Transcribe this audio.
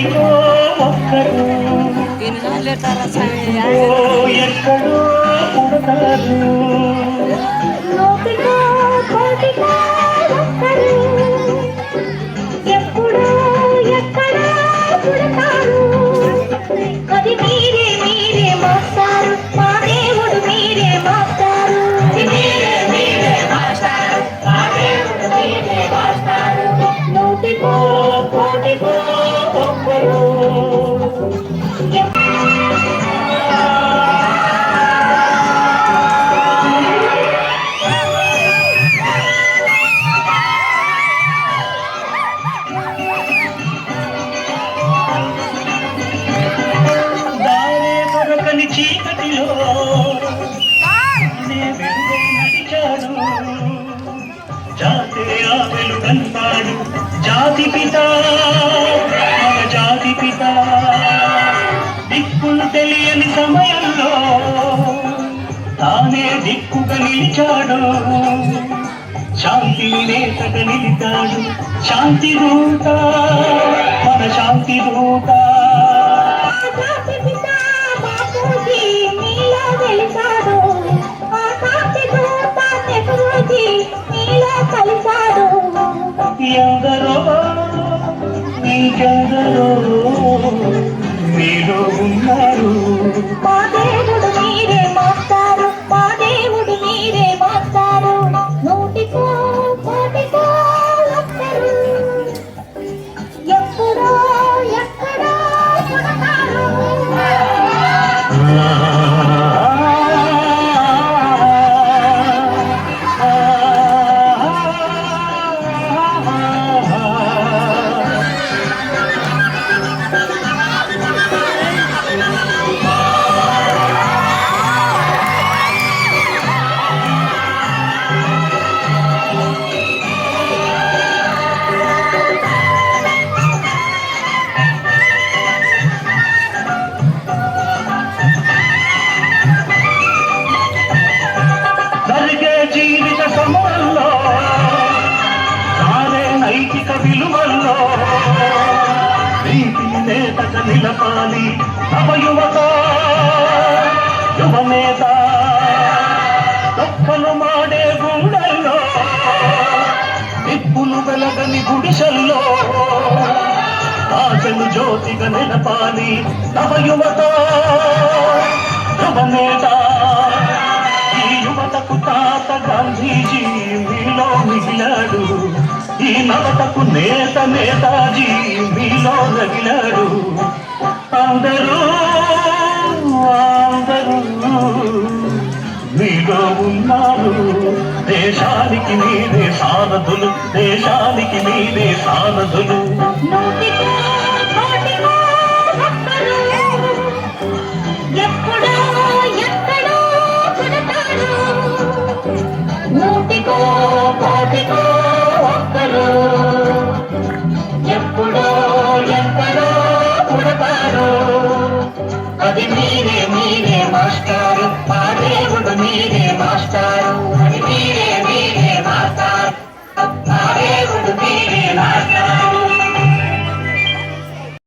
కోటికో ఒక్కరు ఎక్కడో పుడతారు. నూటికో కోటికో ఒక్కరు ఎప్పుడో ఎక్కడో పుడతారు. అది మీరే మీరే మోస్తారు, మా దేవుడు మీరే మోస్తారు. నూటికో కోటికో ఒక్కరు చీకటిలో నడిచాడు, జాతే ఆ వెలుగన్నాడు. జాతి పిత మన జాతి పిత దిక్కులు తెలియని సమయంలో తానే దిక్కుగా నిలిచాడు. శాంతి నేతగా నిలిచాడు. శాంతి దూత మన శాంతి దూత. ఎందరో ఇంకెందరో మీలో ఉన్నారు. మా దేవుడు మీరే మోస్తారు, మా దేవుడు మీరే మోస్తారు. నూటికో కోటికో ఒక్కరు ఎప్పుడో ఎక్కడో పుడతారు. జీవిత సమయంలో తానే నైతిక విలువల్లో నీతి నేతగా నిలపాలి. నవ యువత యువనేత దొక్కలు మాడే గుండెల్లో నిప్పులు వెలగని గుడిసెల్లో ఆశలు జ్యోతిగా నిలపాలి. నవ యువత యువనేత యువతకు తాత గాంధీజీ మీలో మిగిలాడు. ఈ నవతకు నేత నేతాజీ మీలో రగిలాడు. అందరూ అందరూ మీలో ఉన్నారు. దేశానికి మీరే సారథులు, దేశానికి మీరే సారథులు. నూటికో కోటికో